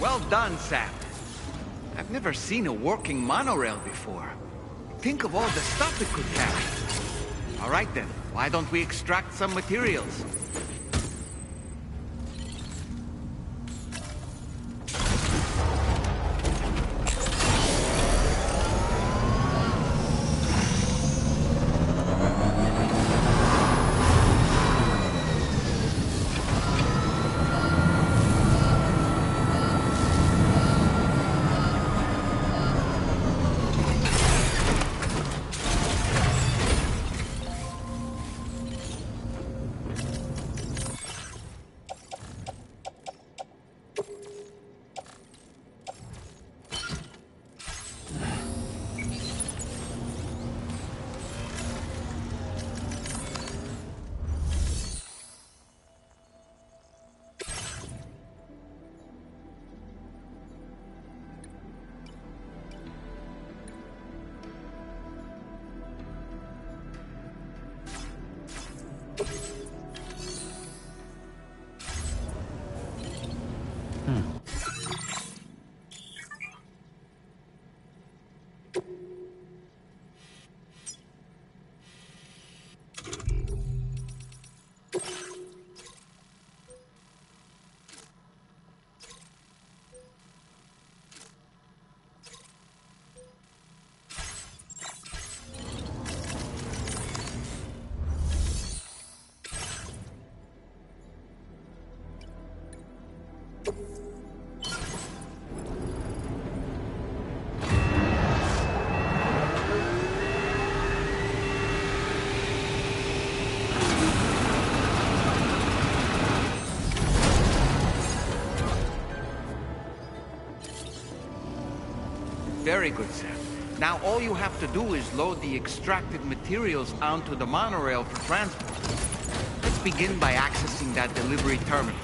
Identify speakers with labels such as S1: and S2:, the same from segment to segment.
S1: Well done, Sam. I've never seen a working monorail before. Think of all the stuff it could carry. All right then, why don't we extract some materials? Very good, Sam. Now all you have to do is load the extracted materials onto the monorail for transport. Let's begin by accessing that delivery terminal.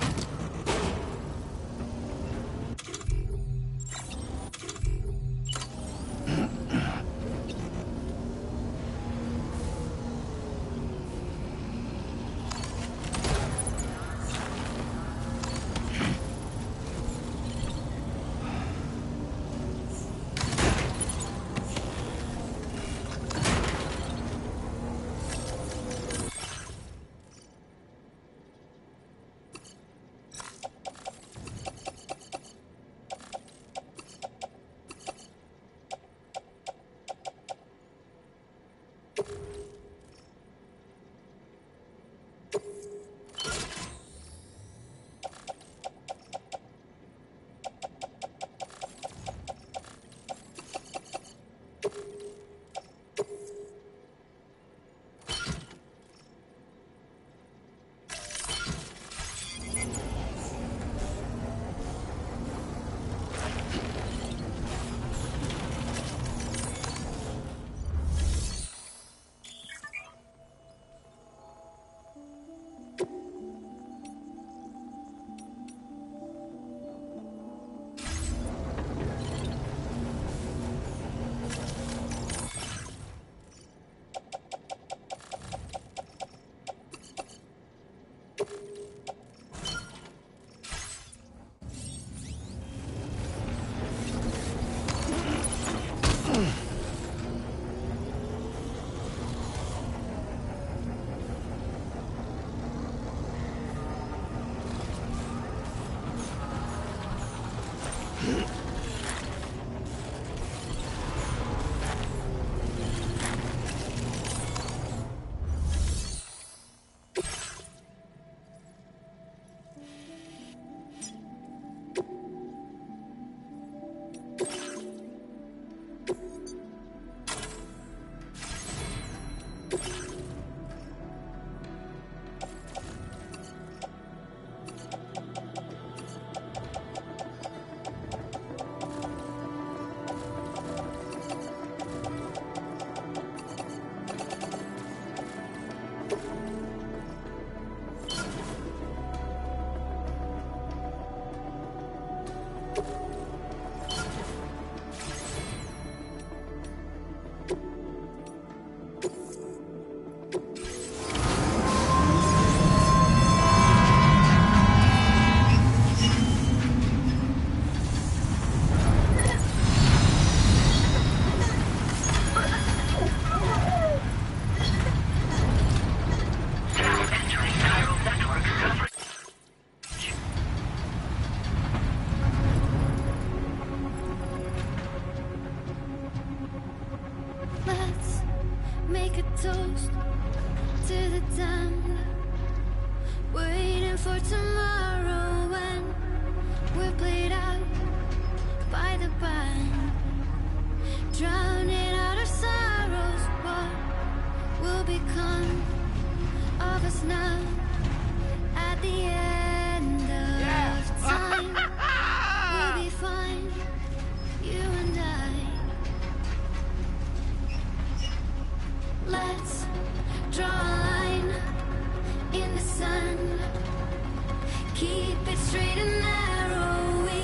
S2: straight and narrow, we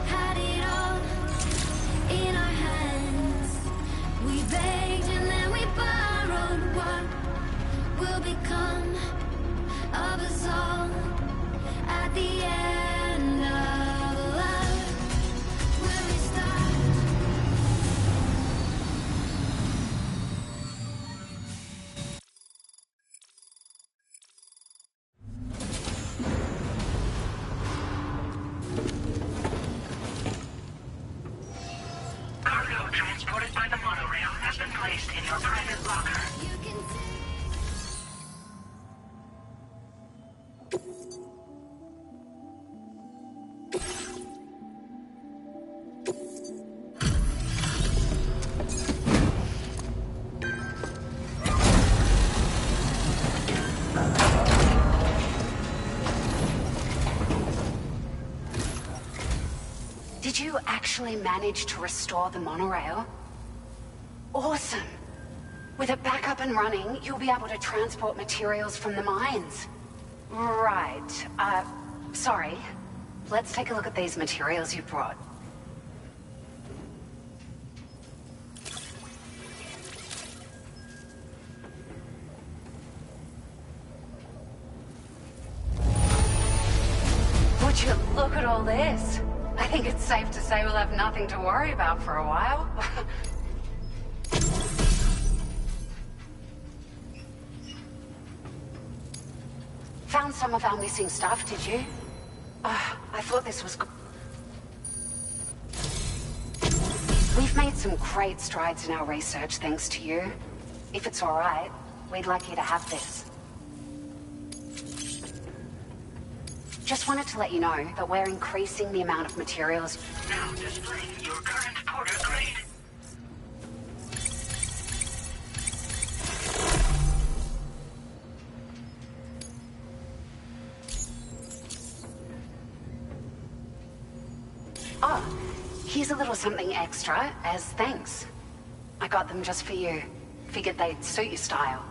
S2: had it all in our hands. We begged and then we borrowed what will become of us all at the end of love. Will we start?
S3: Cargo transported by the monorail has been placed in your private locker.
S2: You can take.
S4: Did you actually manage to restore the monorail? Awesome! With it back up and running, you'll be able to transport materials from the mines. Right. Sorry. Let's take a look at these materials you brought. Would you look at all this? I think it's safe to say we'll have nothing to worry about for a while. Found some of our missing stuff, did you? I thought this was... We've made some great strides in our research thanks to you. If it's all right, we'd like you to have this. Just wanted to let you know that we're increasing the amount of materials.
S3: Now displaying your current porter grade.
S4: Oh, here's a little something extra as thanks. I got them just for you. Figured they'd suit your style.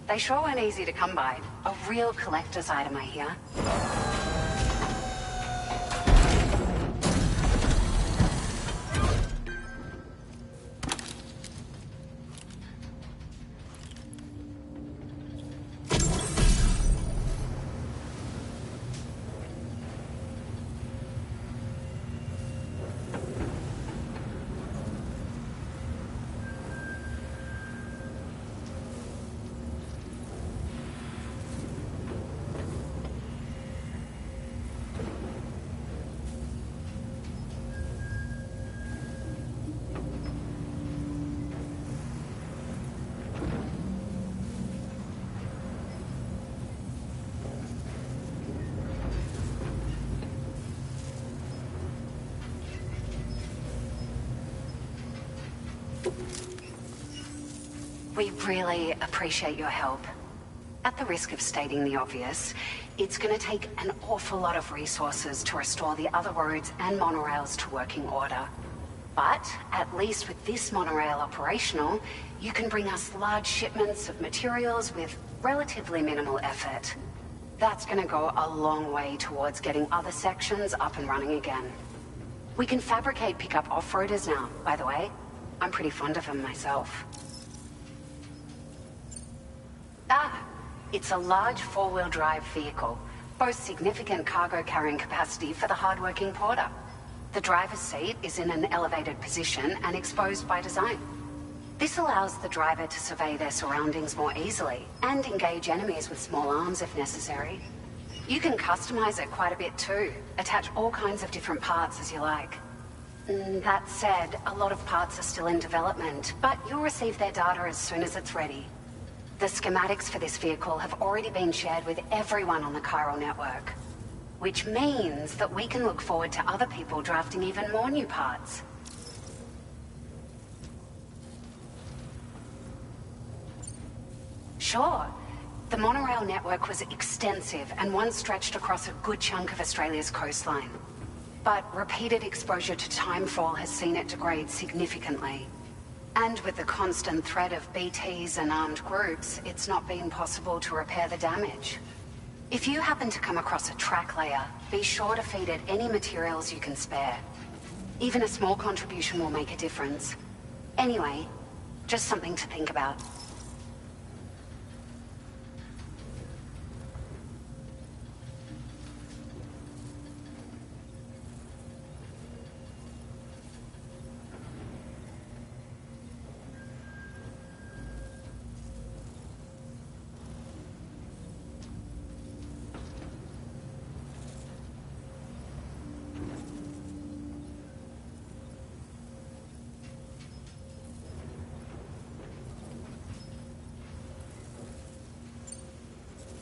S4: They sure weren't easy to come by. A real collector's item, I hear. We really appreciate your help. At the risk of stating the obvious, it's going to take an awful lot of resources to restore the other roads and monorails to working order. But at least with this monorail operational, you can bring us large shipments of materials with relatively minimal effort. That's going to go a long way towards getting other sections up and running again. We can fabricate pickup off-roaders now, by the way. I'm pretty fond of them myself. It's a large four-wheel drive vehicle, boasts significant cargo carrying capacity for the hard-working porter. The driver's seat is in an elevated position and exposed by design. This allows the driver to survey their surroundings more easily and engage enemies with small arms if necessary. You can customize it quite a bit too, attach all kinds of different parts as you like. That said, a lot of parts are still in development, but you'll receive their data as soon as it's ready. The schematics for this vehicle have already been shared with everyone on the Chiral network, which means that we can look forward to other people drafting even more new parts. Sure. The monorail network was extensive and once stretched across a good chunk of Australia's coastline. But repeated exposure to timefall has seen it degrade significantly. And with the constant threat of BTs and armed groups, it's not been possible to repair the damage. If you happen to come across a track layer, be sure to feed it any materials you can spare. Even a small contribution will make a difference. Anyway, just something to think about.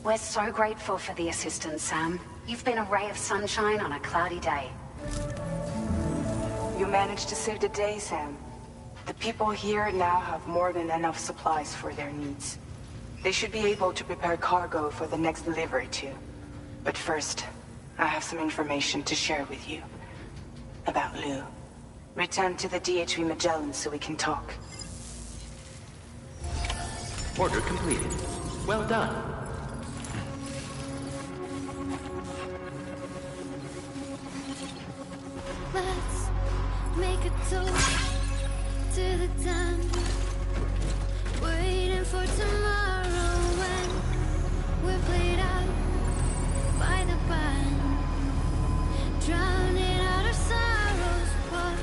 S4: We're so grateful for the assistance, Sam. You've been a ray of sunshine on a cloudy day.
S5: You managed to save the day, Sam. The people here now have more than enough supplies for their needs. They should be able to prepare cargo for the next delivery too. But first, I have some information to share with you. About Lou. Return to the DHV Magellan so we can talk.
S6: Order completed. Well done.
S2: Let's make a toast to the time waiting for tomorrow when we're played out by the band, drowning out our sorrows. What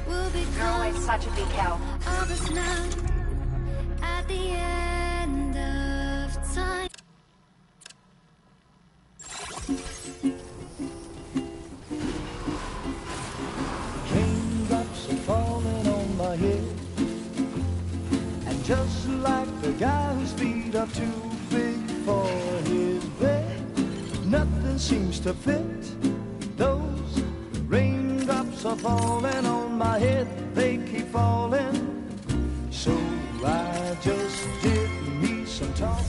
S2: will become?
S4: You're always such a big help.
S2: Of us now at the end of time.
S7: Raindrops are falling on my head, and just like the guy whose feet are too big for his bed, nothing seems to fit. Those raindrops are falling on my head, they keep falling. So I just did me some talking.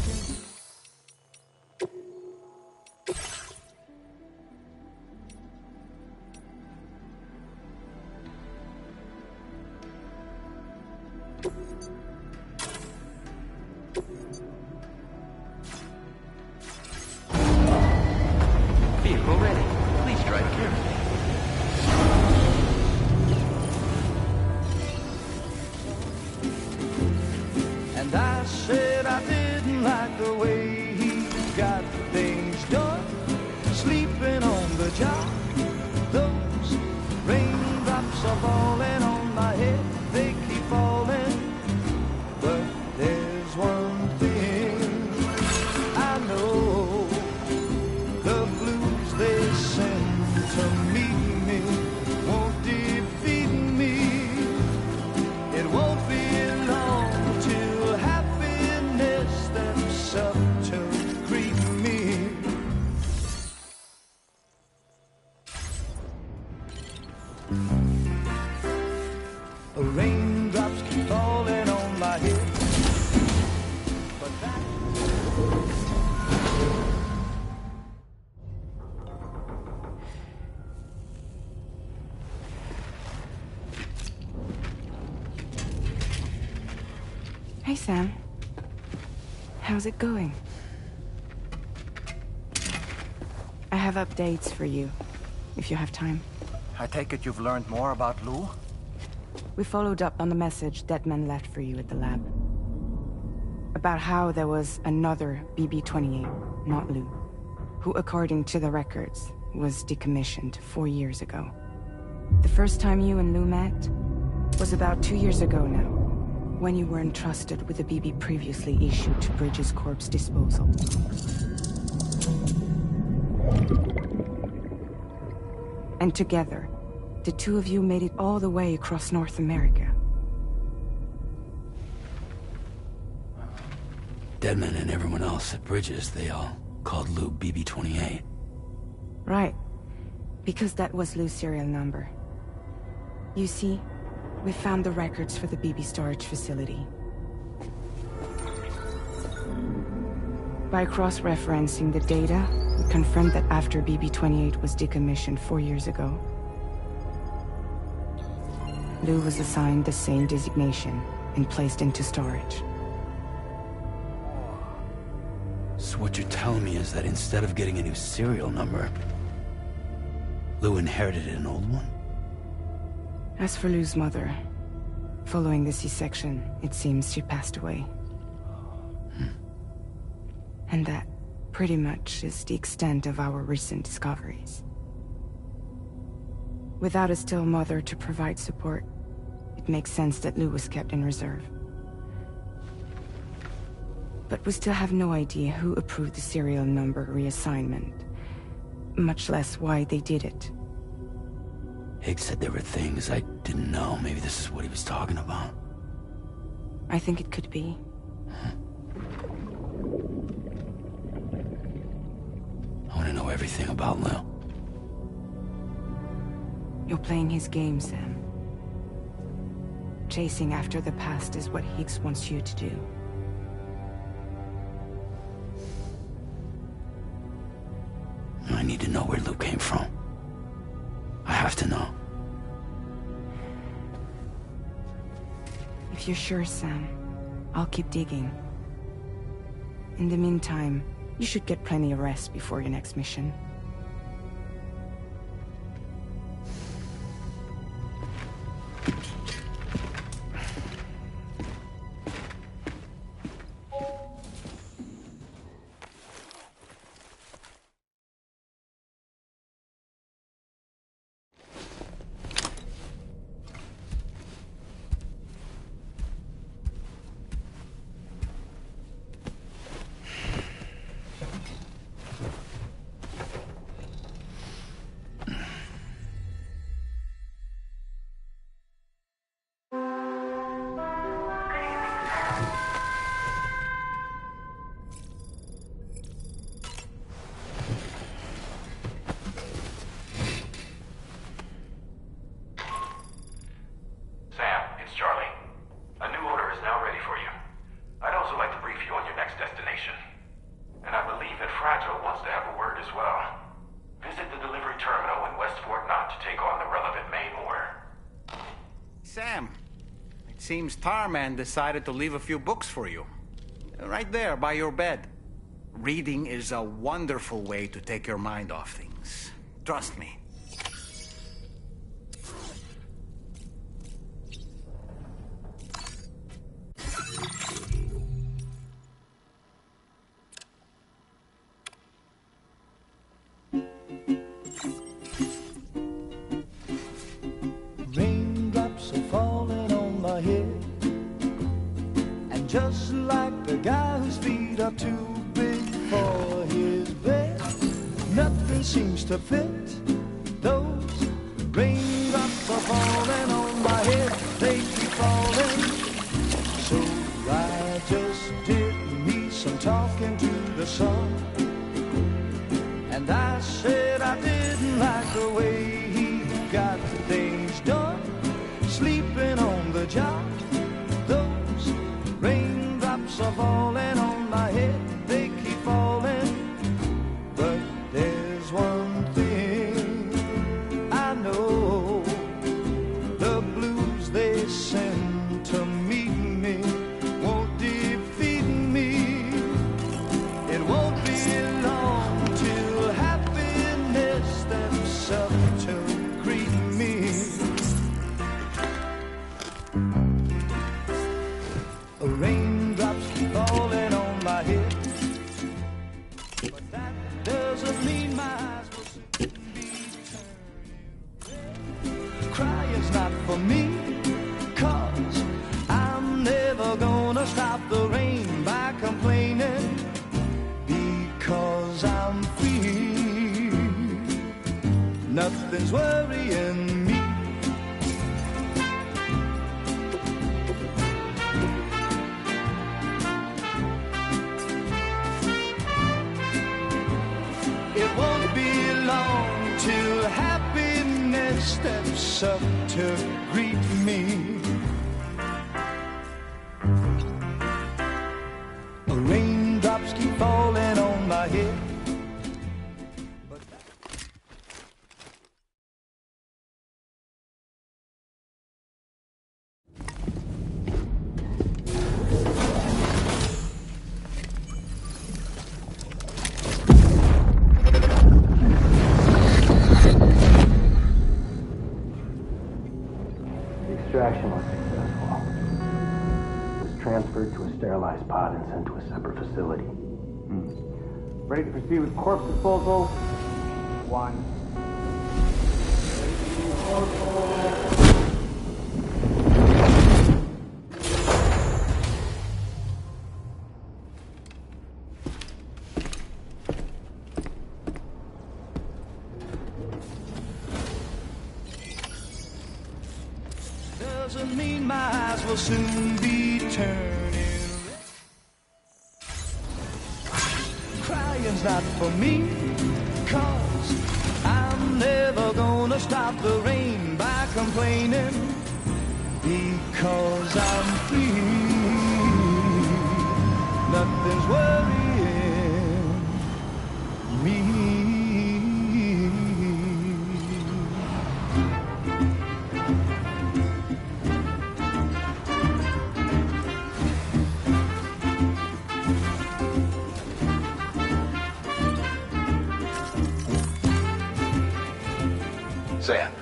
S6: Vehicle ready. Please drive carefully.
S7: And I said I didn't like the way he got things done, sleeping on the job. Those raindrops are falling on my head, they keep falling. But there's one thing I know, the blues they send to meet me won't defeat me. It won't be long till happiness steps up to greet me. Raindrops keep falling on my head, but that...
S5: Hey, Sam. How's it going? I have updates for you, if you have time.
S8: I take it you've learned more about Lou?
S5: We followed up on the message Deadman left for you at the lab. About how there was another BB-28, not Lou, who, according to the records, was decommissioned 4 years ago. The first time you and Lou met was about 2 years ago now, when you were entrusted with the BB previously issued to Bridges Corp's disposal. And together, the two of you made it all the way across North America.
S9: Deadman and everyone else at Bridges, they all called Lou BB-28.
S5: Right. Because that was Lou's serial number. You see, we found the records for the BB storage facility. By cross-referencing the data, we confirmed that after BB-28 was decommissioned 4 years ago, Lou was assigned the same designation and placed into storage.
S9: So what you're telling me is that instead of getting a new serial number, Lou inherited an old one?
S5: As for Lou's mother, following the C-section, it seems she passed away. And that pretty much is the extent of our recent discoveries. Without a still mother to provide support, it makes sense that Lou was kept in reserve. But we still have no idea who approved the serial number reassignment, much less why they did it.
S9: Higgs said there were things I didn't know. Maybe this is what he was talking about.
S5: I think it could be.
S9: I want to know everything about Lou.
S5: You're playing his game, Sam. Chasing after the past is what Higgs wants you to do.
S9: I need to know where Lou came from. I have to know.
S5: If you're sure, Sam, I'll keep digging. In the meantime, you should get plenty of rest before your next mission.
S1: Sam, it seems Tarman decided to leave a few books for you. Right there, by your bed. Reading is a wonderful way to take your mind off things. Trust me.
S7: Raindrops are falling on my head, and just like the guy whose feet are too big for his bed, nothing seems to fit. Those raindrops are falling on my head, they keep falling. So I just did me some talking to the sun, and I said I didn't like the way he got things done, sleeping on the job. Those raindrops are falling on my head, they keep falling. But there's one thing I know, the blues they send to meet me won't defeat me. It won't be long till happiness steps up to greet me. Raindrops keep falling on my head, but that doesn't mean my eyes will soon be turning. Crying's not for me, 'cause I'm never gonna stop the rain by complaining, because I'm free. Nothing's worrying me. It won't be long till happiness steps up to greet me. Raindrops keep falling on my head.
S10: Extraction was successful. It was transferred to a sterilized pod and sent to a separate facility.
S11: Ready to proceed with corpse disposal? 1.
S7: Doesn't mean my eyes will soon be turning red. Crying's not for me, 'cause I'm never gonna stop the rain by complaining, because I'm free. Nothing's worrying me.
S12: Sam,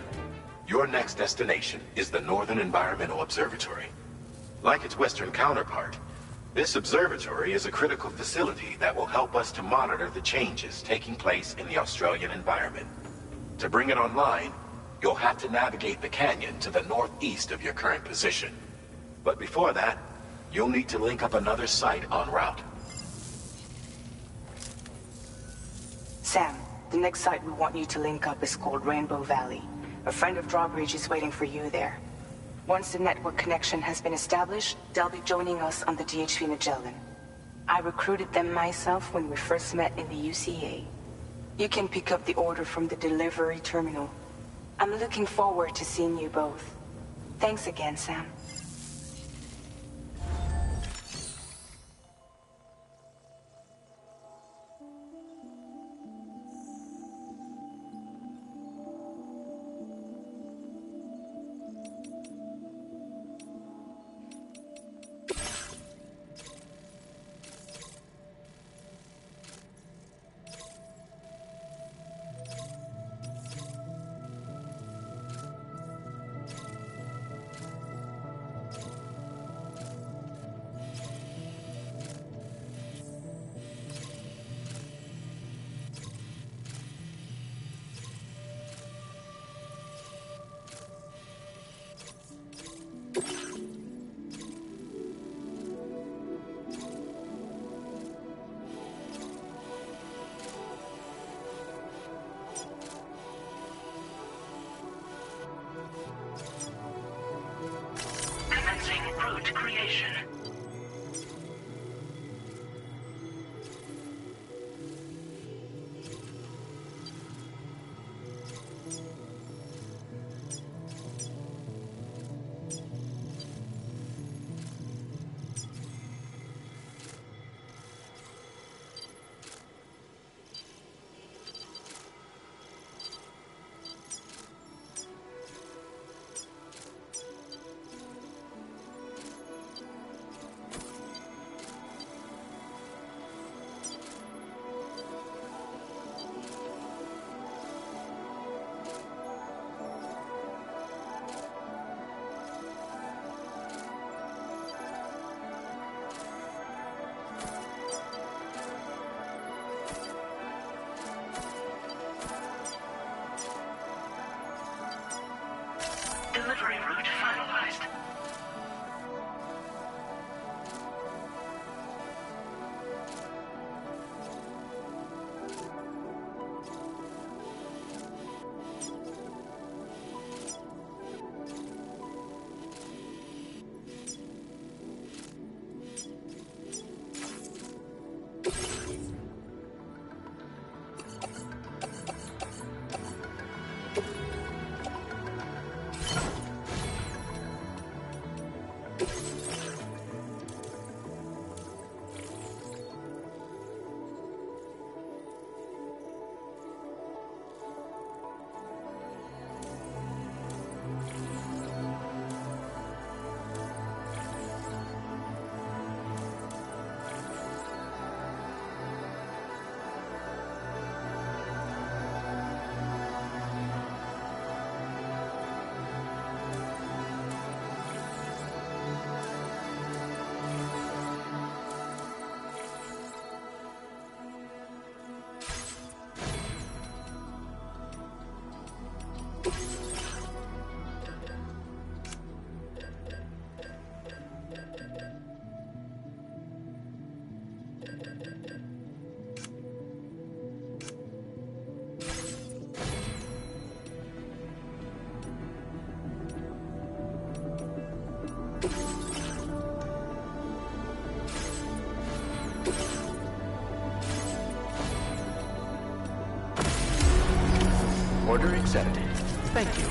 S12: your next destination is the Northern Environmental Observatory. Like its Western counterpart, this observatory is a critical facility that will help us to monitor the changes taking place in the Australian environment. To bring it online, you'll have to navigate the canyon to the northeast of your current position. But before that, you'll need to link up another site en route.
S5: Sam, the next site we want you to link up is called Rainbow Valley. A friend of Drawbridge is waiting for you there. Once the network connection has been established, they'll be joining us on the DHV Magellan. I recruited them myself when we first met in the UCA. You can pick up the order from the delivery terminal. I'm looking forward to seeing you both. Thanks again, Sam.
S3: Commencing route creation. Delivery route finalized.
S6: Order accepted. Thank you.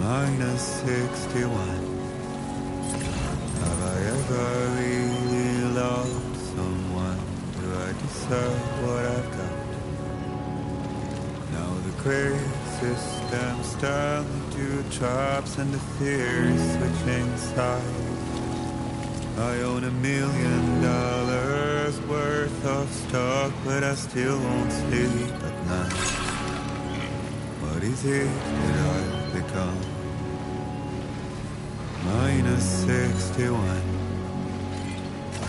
S13: Minus 61. Have I ever really loved someone? Do I deserve what I've got? Now the crazy system's turned into traps and the fears switching sides. I own $1 million worth of stock, but I still won't sleep at night. What is it that I've become? Minus 61.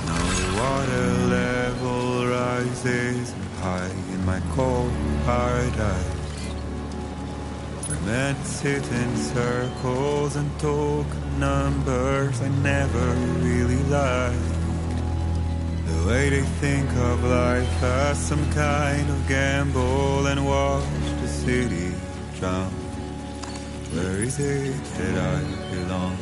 S13: Now the water level rises high in my cold paradise. Where men sit in circles and talk numbers I never really liked. The way they think of life as some kind of gamble and watch the city drown. Where is it that I belong?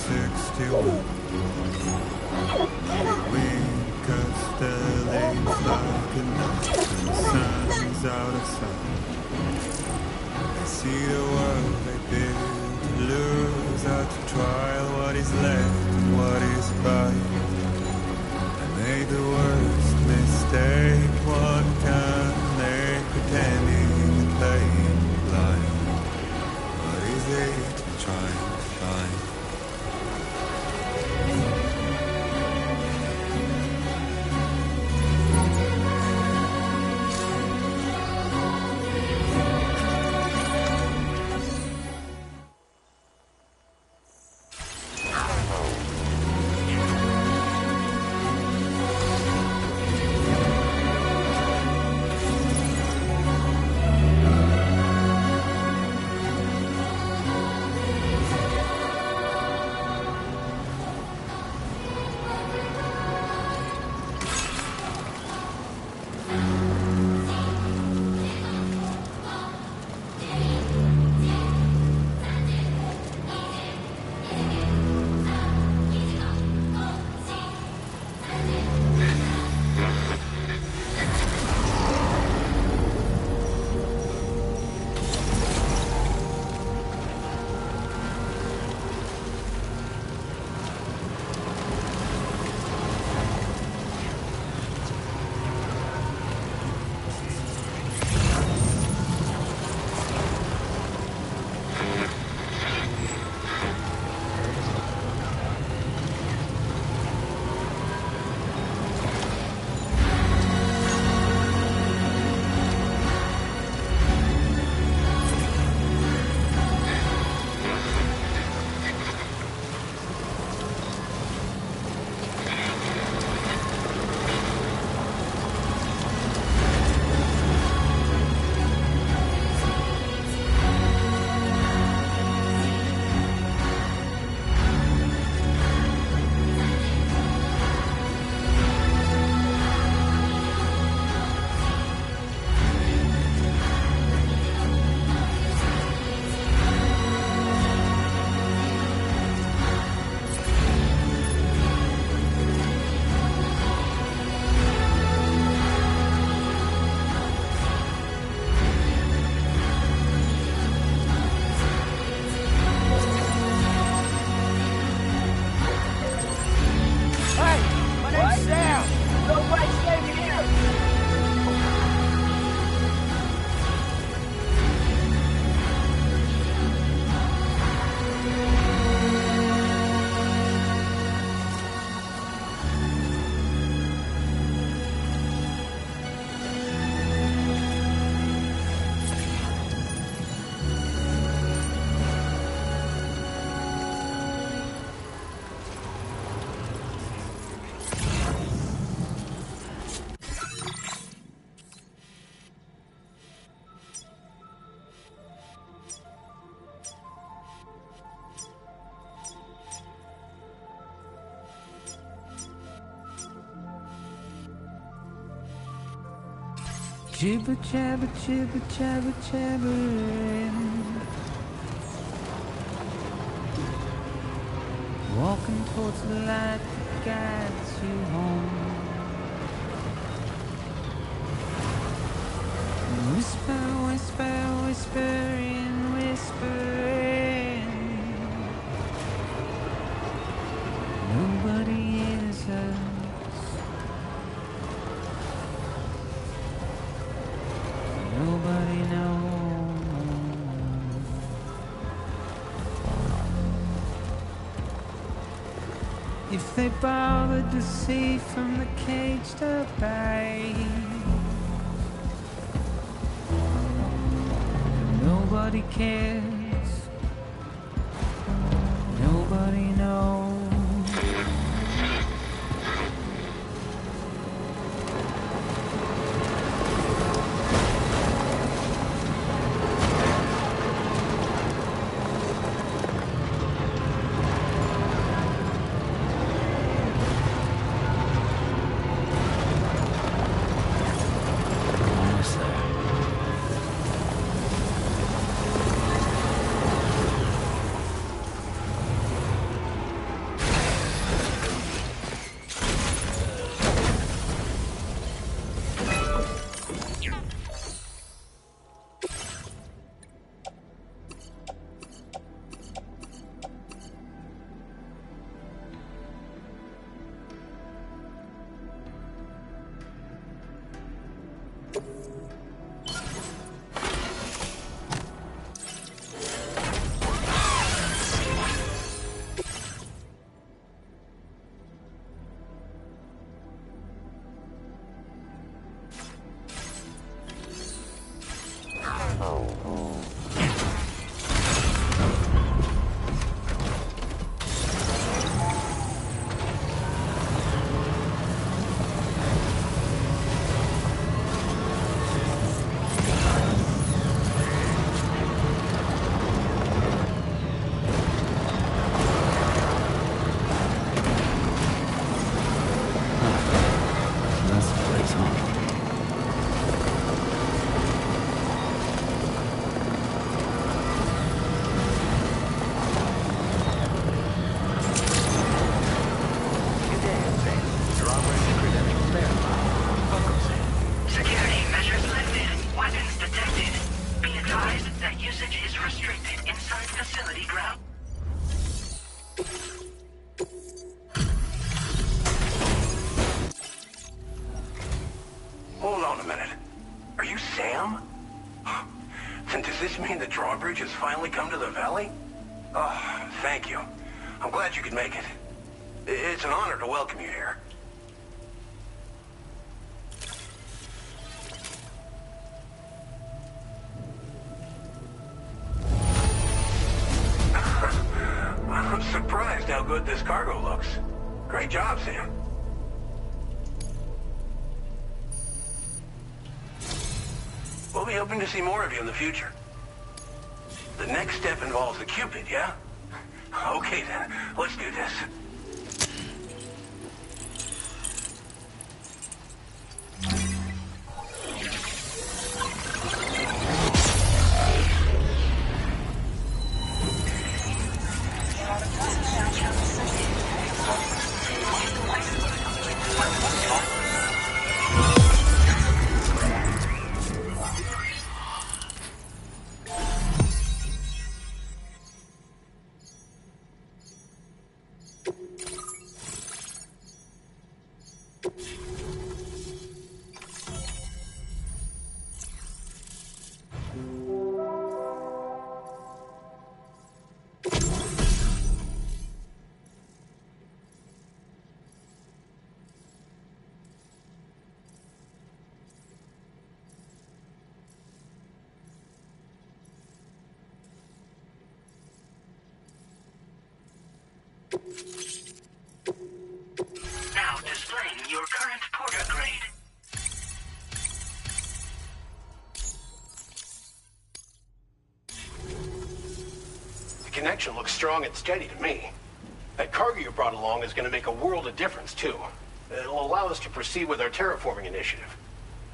S13: 61. Wink of sterlings like a night when the sun's out of sight. They see the world they build to lose out to trial what is left and what is right. I made the worst mistake one can make, pretending to playing blind. What is it I'm trying to find?
S14: Jibber jabber, jibber jabber, jabbering. Walking towards the light that guides you home. Whisper, whisper, whispering, whispering. Nobody hears us. Nobody knows. If they bothered to see from the caged up bay, nobody cares. Nobody knows.
S15: drawbridge has finally come to the valley? Oh, thank you. I'm glad you could make it. It's an honor to welcome you here. I'm surprised how good this cargo looks. Great job, Sam. We'll be hoping to see more of you in the future. The next step involves the Cupid, yeah? Okay then, let's do this.
S3: Now displaying your current porter grade.
S15: The connection looks strong and steady to me. That cargo you brought along is going to make a world of difference, too. It'll allow us to proceed with our terraforming initiative.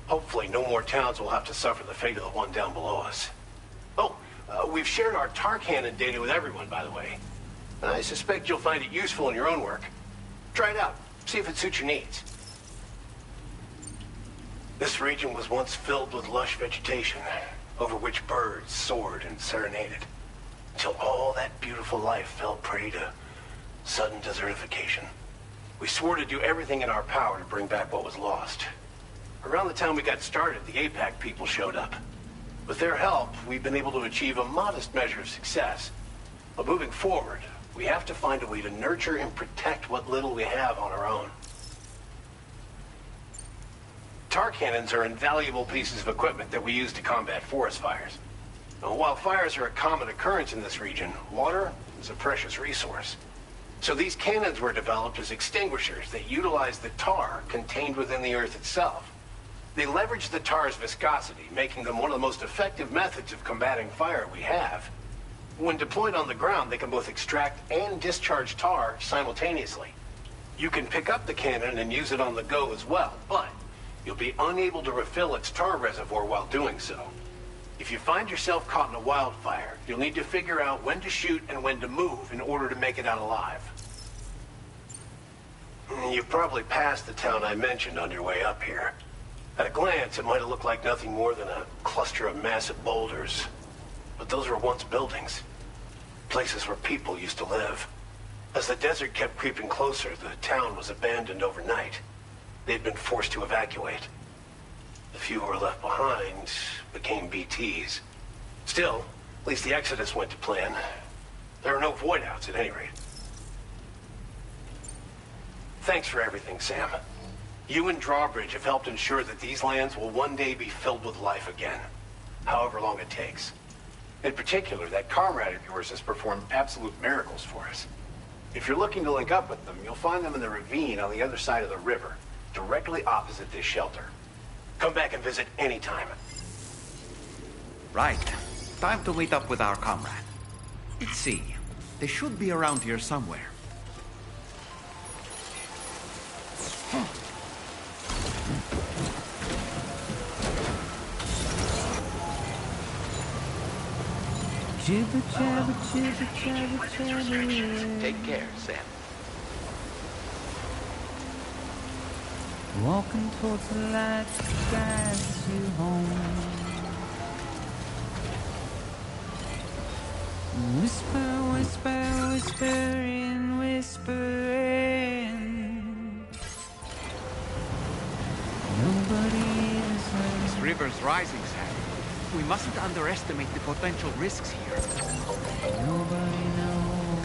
S15: Hopefully, no more towns will have to suffer the fate of the one down below us. Oh, we've shared our tar cannon data with everyone, by the way. I suspect you'll find it useful in your own work. Try it out. See if it suits your needs. This region was once filled with lush vegetation, over which birds soared and serenaded, until all that beautiful life fell prey to sudden desertification. We swore to do everything in our power to bring back what was lost. Around the time we got started, the APAC people showed up. With their help, we've been able to achieve a modest measure of success. But moving forward, we have to find a way to nurture and protect what little we have on our own. Tar cannons are invaluable pieces of equipment that we use to combat forest fires. Now, while fires are a common occurrence in this region, water is a precious resource. So these cannons were developed as extinguishers that utilize the tar contained within the earth itself. They leverage the tar's viscosity, making them one of the most effective methods of combating fire we have. When deployed on the ground, they can both extract and discharge tar simultaneously. You can pick up the cannon and use it on the go as well, but you'll be unable to refill its tar reservoir while doing so. If you find yourself caught in a wildfire, you'll need to figure out when to shoot and when to move in order to make it out alive. You've probably passed the town I mentioned on your way up here. At a glance, it might have looked like nothing more than a cluster of massive boulders. But those were once buildings. Places where people used to live. As the desert kept creeping closer, the town was abandoned overnight. They'd been forced to evacuate. The few who were left behind became BTs. Still, at least the exodus went to plan. There are no void-outs at any rate. Thanks for everything, Sam. You and Drawbridge have helped ensure that these lands will one day be filled with life again, however long it takes. In particular, that comrade of yours has performed absolute miracles for us. If you're looking to link up with them, you'll find them in the ravine on the other side of the river, directly opposite this shelter. Come back and visit anytime.
S1: Right. Time to meet up with our comrade. Let's see. They should be around here somewhere.
S14: Jibber jabber, jibber jabber, jabber.
S1: Take care, Sam.
S14: Walking towards the light that guides you home. Whisper, whisper, whispering, whispering. Nobody is
S1: This river's rising, Sam. We mustn't underestimate the potential risks here.
S14: Nobody knows.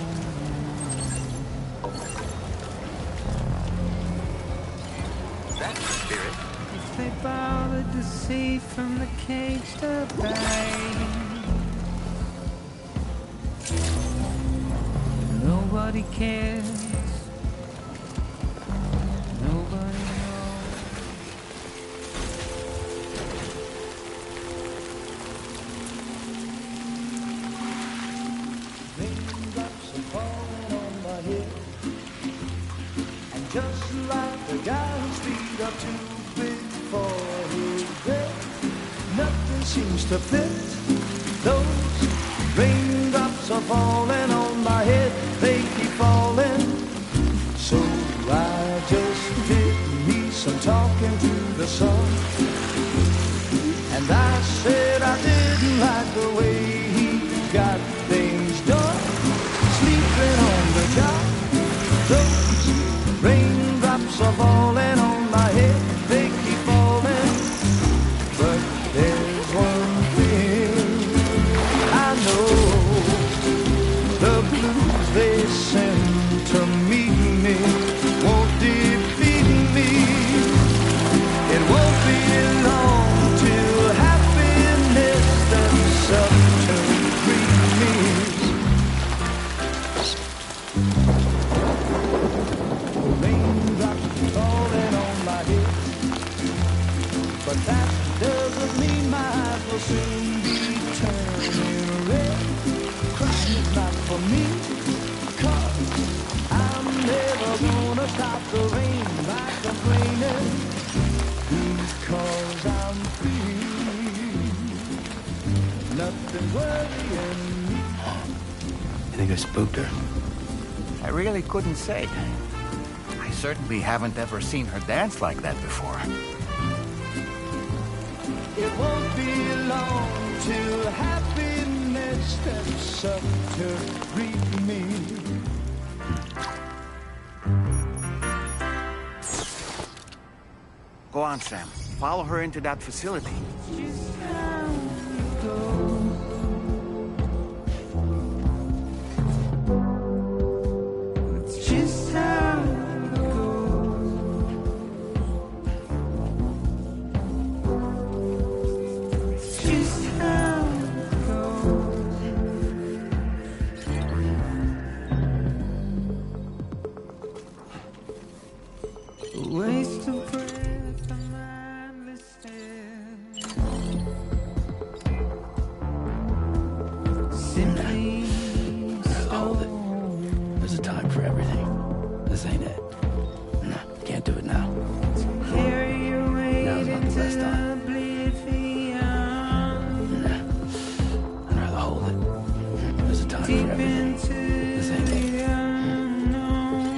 S1: That's the spirit.
S14: If they bothered to see from the cage to bay. Nobody cares. Nobody knows.
S7: Raindrops are falling on my head, and just like the guy whose feet are too big for his bed, nothing seems to fit. Those raindrops are falling on my head, they keep falling. So I just did me some talking to the sun, and I said I didn't like the way he got things done. Sleeping on the job, those raindrops are falling on my head, they keep falling. But there's one thing I know, the blues they send to meet me won't defeat me. It won't be long till happiness steps up to greet me. Raindrops falling on my head, but that doesn't mean my eyes will soon be turning red. Crying is not for me, 'cause I'm never gonna stop the rain by complaining, because I'm free. Nothing worrying me.
S9: You think I spooked her?
S8: I really couldn't say. I certainly haven't ever seen her dance like that before.
S7: It won't be long till happiness steps up to greet me.
S1: Go on, Sam. Follow her into that facility.
S14: It's just how it goes. It's just how it goes. A waste of breath, a mindless stare. Simply
S9: Hold it. There's a time for everything. This ain't it. No, can't do it now.
S14: carry your weight
S9: Now's not the
S14: into
S9: best time.
S14: oblivion.
S9: I'd rather hold it. There's a time
S14: Deep
S9: for everything.
S14: into
S9: This ain't it.
S14: the unknown.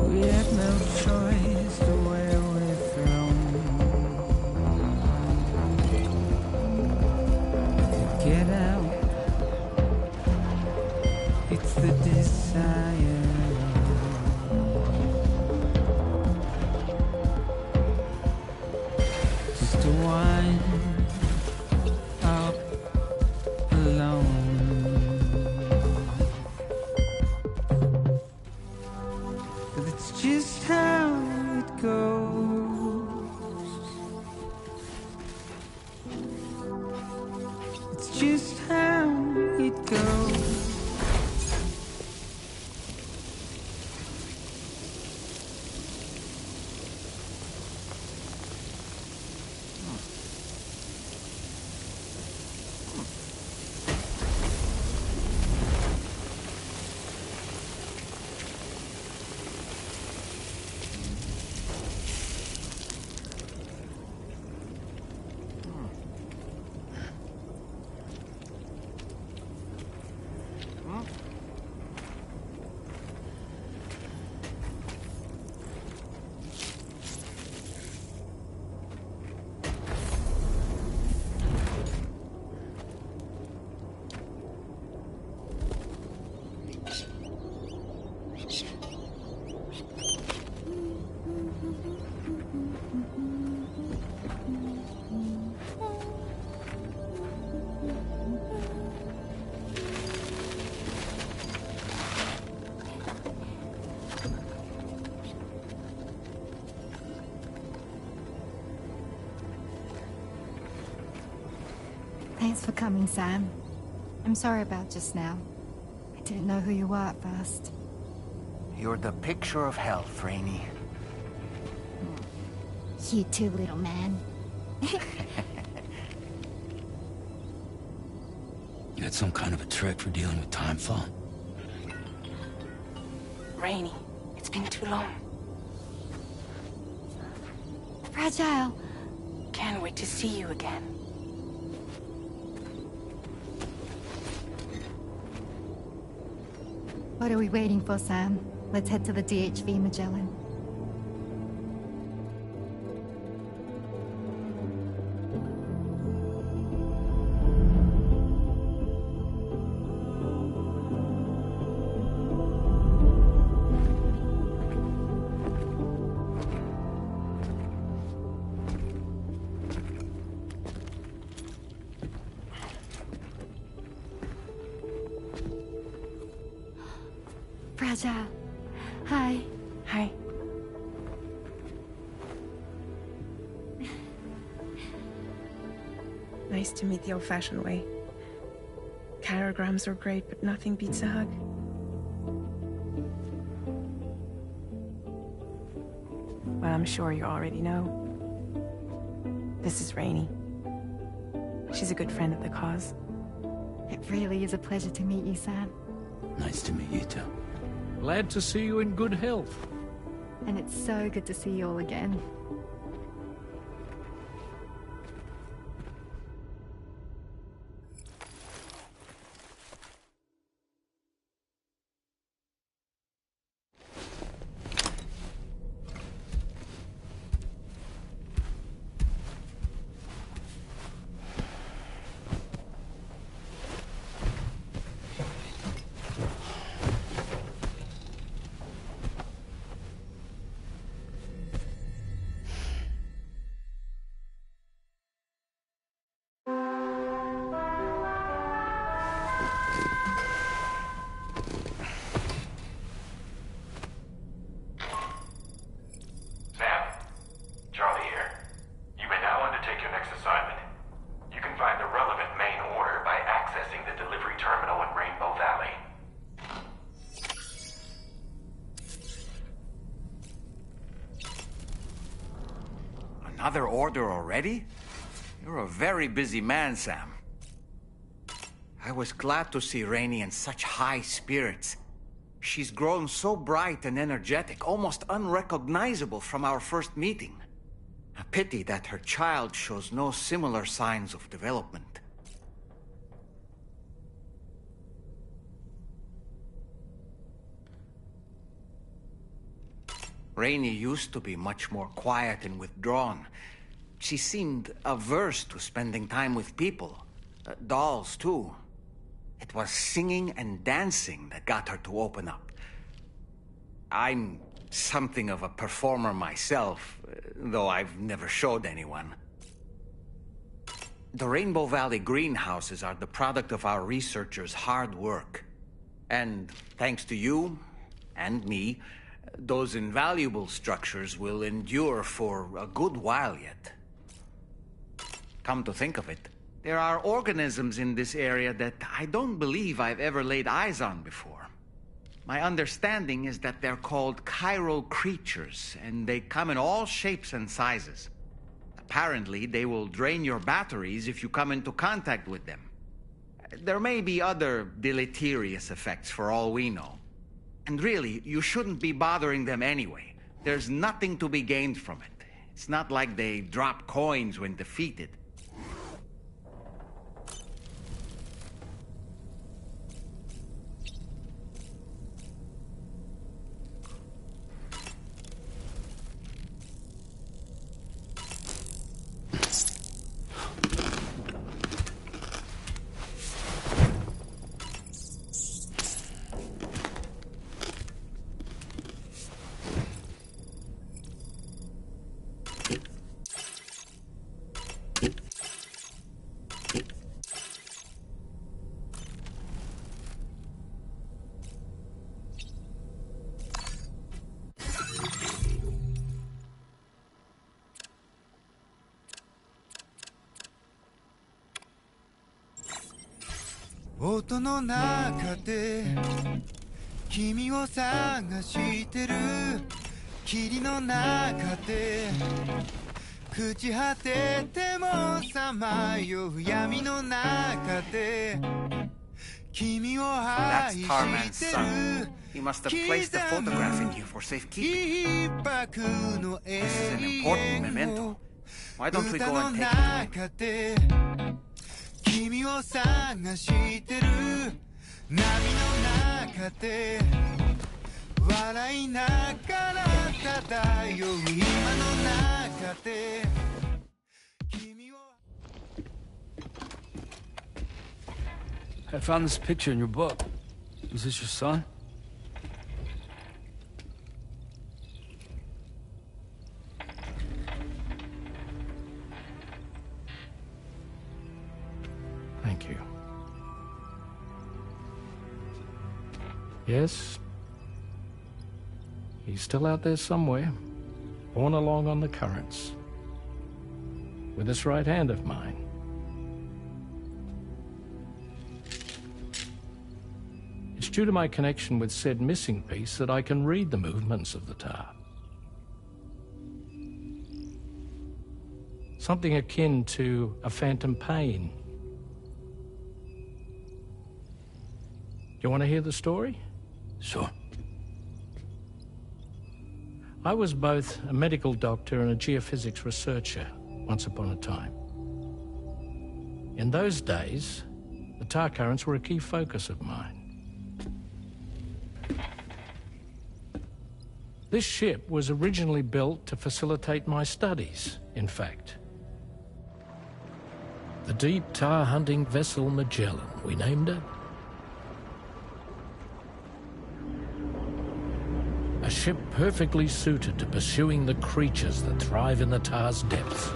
S14: We had no choice to where we're thrown. Get out. It's the desire. Just to wind up alone. But it's just how it goes. It's just how it goes.
S16: Thanks for coming, Sam. I'm sorry about just now. I didn't know who you were at first.
S8: You're the picture of health, Rainey.
S16: You too, little man.
S9: You had some kind of a trick for dealing with timefall?
S5: Rainey, it's been too long.
S16: Fragile.
S5: Can't wait to see you again.
S16: What are we waiting for, Sam? Let's head to the DHV Magellan. Fragile. Hi.
S5: Hi. Nice to meet the old-fashioned way. Chirograms are great, but nothing beats a hug. Well, I'm sure you already know. This is Rainey. She's a good friend of the cause.
S16: It really is a pleasure to meet you, Sam.
S9: Nice to meet you too.
S6: Glad to see you in good health.
S16: And it's so good to see you all again.
S1: Another order already? You're a very busy man, Sam. I was glad to see Rainey in such high spirits. She's grown so bright and energetic, almost unrecognizable from our first meeting. A pity that her child shows no similar signs of development. Rainey used to be much more quiet and withdrawn. She seemed averse to spending time with people. Dolls, too. It was singing and dancing that got her to open up. I'm something of a performer myself, though I've never showed anyone. The Rainbow Valley greenhouses are the product of our researchers' hard work. And thanks to you and me, those invaluable structures will endure for a good while yet. Come to think of it, there are organisms in this area that I don't believe I've ever laid eyes on before. My understanding is that they're called chiral creatures, and they come in all shapes and sizes. Apparently, they will drain your batteries if you come into contact with them. There may be other deleterious effects for all we know. And really, you shouldn't be bothering them anyway. There's nothing to be gained from it. It's not like they drop coins when defeated.
S17: 音の中で君を探してる霧の中で朽ち果ててもさまよう闇の中で君を愛してる
S1: That's Tarman's son. He must have placed the photograph in here for safekeeping. This is an important memento. Why don't we go and take it away?
S17: 君を探してる波の中で笑いながら漂う今の中で
S9: I found this picture in your book. Is this your son?
S6: Thank you. Yes. He's still out there somewhere, borne along on the currents, with this right hand of mine. It's due to my connection with said missing piece that I can read the movements of the tar. Something akin to a phantom pain. Do you want to hear the story?
S9: Sure.
S6: I was both a medical doctor and a geophysics researcher once upon a time. In those days, the tar currents were a key focus of mine. This ship was originally built to facilitate my studies, in fact. The deep tar hunting vessel Magellan, we named it. A ship perfectly suited to pursuing the creatures that thrive in the tar's depths.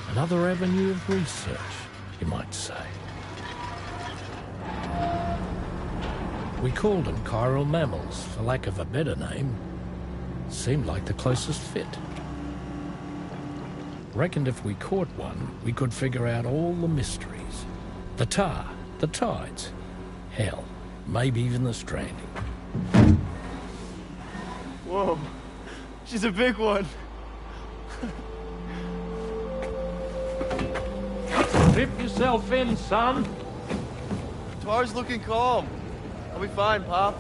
S6: Another avenue of research, you might say. We called them chiral mammals, for lack of a better name. Seemed like the closest fit. Reckoned if we caught one, we could figure out all the mysteries. The tar, the tides, hell, maybe even the stranding.
S11: Whoa, she's a big one.
S6: Dip yourself in, son.
S11: Tar's looking calm. I'll be fine, Pop.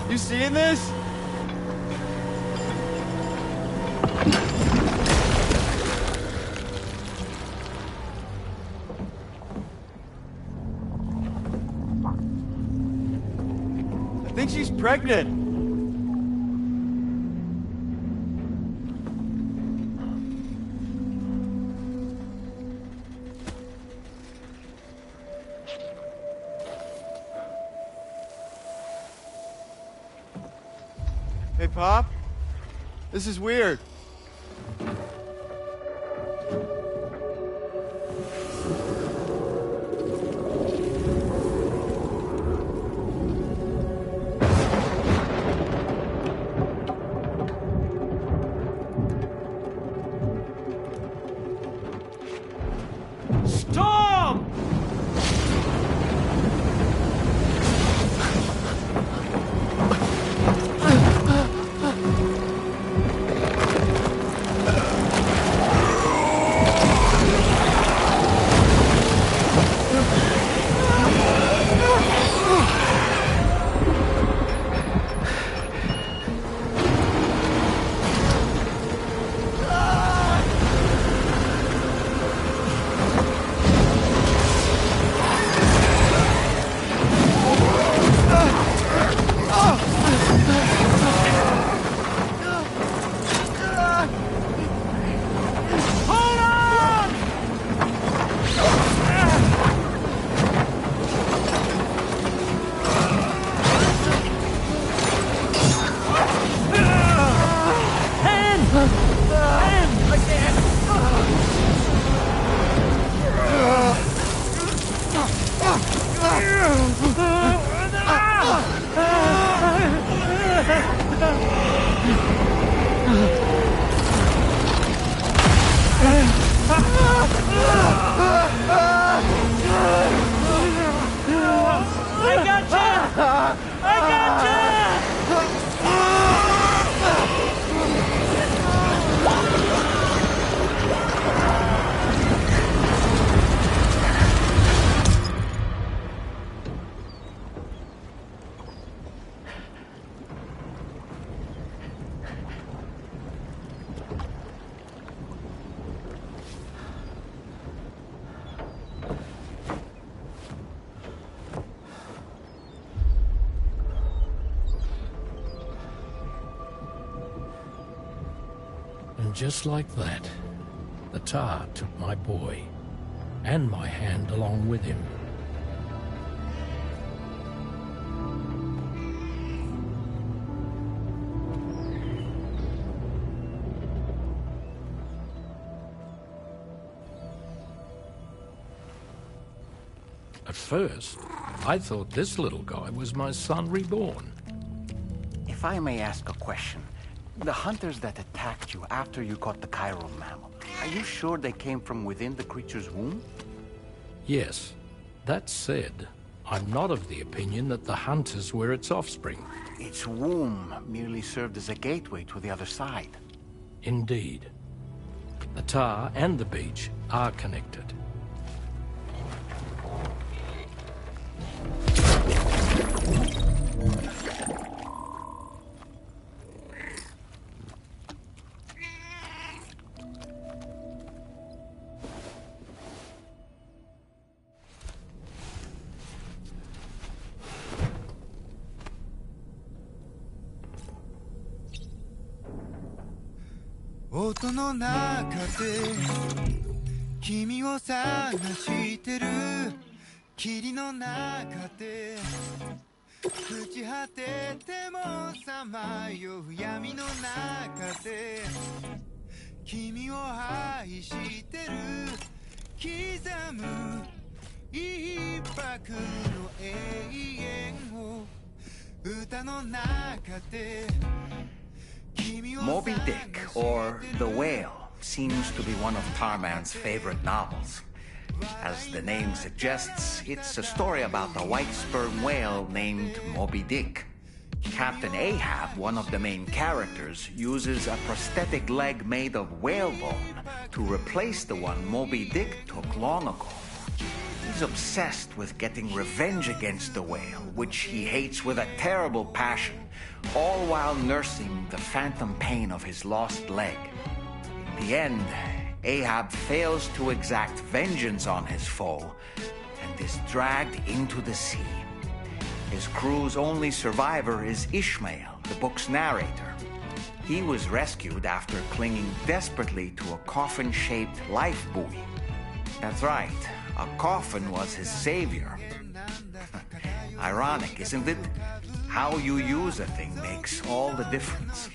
S11: You seeing this? I think she's pregnant. Hey, Pop. This is weird.
S6: Storm! just like that, the tar took my boy, and my hand along with him. At first, I thought this little guy was my son reborn.
S8: If I may ask a question, the hunters that attacked you after you caught the chiral mammal, are you sure they came from within the creature's womb?
S6: Yes. That said, I'm not of the opinion that the hunters were its offspring.
S8: Its womb merely served as a gateway to the other side.
S6: Indeed. The tar and the beach are connected.
S17: 「音の中で君を探してる」「霧の中で朽ち果ててもさまよう闇の中で君を愛してる」「刻む一拍の永遠を歌の中で」
S1: Moby Dick, or The Whale, seems to be one of Tarman's favorite novels. As the name suggests, it's a story about a white sperm whale named Moby Dick. Captain Ahab, one of the main characters, uses a prosthetic leg made of whalebone to replace the one Moby Dick took long ago. He's obsessed with getting revenge against the whale, which he hates with a terrible passion, all while nursing the phantom pain of his lost leg. In the end, Ahab fails to exact vengeance on his foe and is dragged into the sea. His crew's only survivor is Ishmael, the book's narrator. He was rescued after clinging desperately to a coffin-shaped life buoy. That's right, a coffin was his savior. Ironic, isn't it? How you use a thing makes all the difference.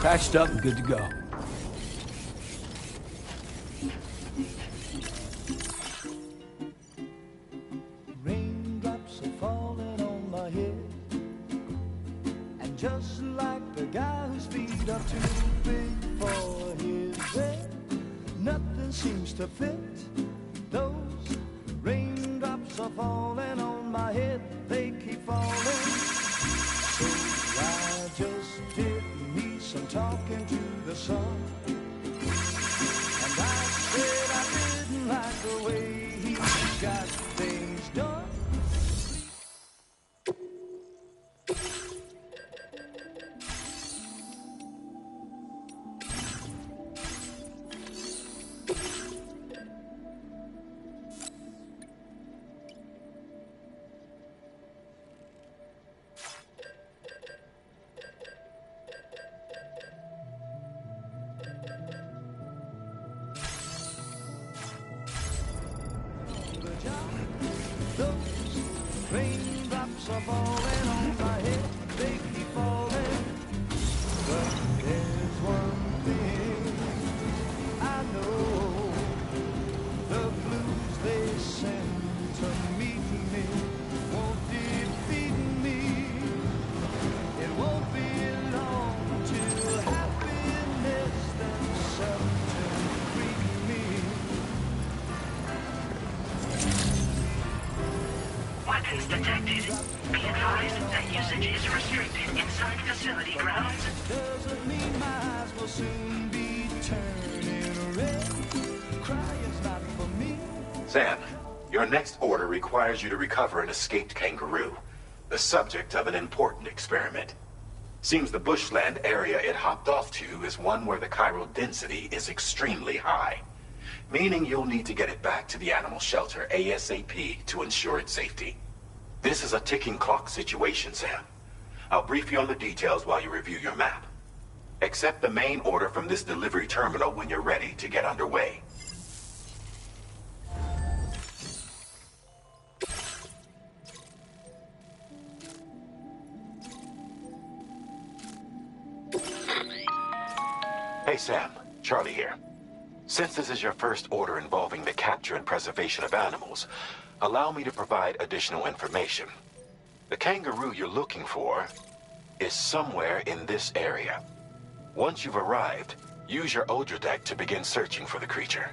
S9: Patched up and good to go.
S7: Raindrops are falling on my head, and just like the guy whose feet are too big for his bed, nothing seems to fit. Those raindrops are falling on my head, they keep falling. So I just did me some talking to the sun, and I said I didn't like the way he got things done. Those raindrops are falling on my head, they keep falling. But there's one thing I know, the blues they send to meet me won't defeat me. It won't be long till happiness themselves will greet me.
S3: Weapons detected. Be advised that usage is restricted inside facility grounds.
S7: Doesn't mean my eyes will soon be turning red. Crying's not for me.
S12: Sam, your next order requires you to recover an escaped kangaroo, the subject of an important experiment. Seems the bushland area it hopped off to is one where the chiral density is extremely high, meaning you'll need to get it back to the animal shelter ASAP to ensure its safety. This is a ticking clock situation, Sam. I'll brief you on the details while you review your map. Accept the main order from this delivery terminal when you're ready to get underway. Hey Sam, Charlie here. Since this is your first order involving the capture and preservation of animals, allow me to provide additional information. The kangaroo you're looking for is somewhere in this area. Once you've arrived, use your Odradek to begin searching for the creature.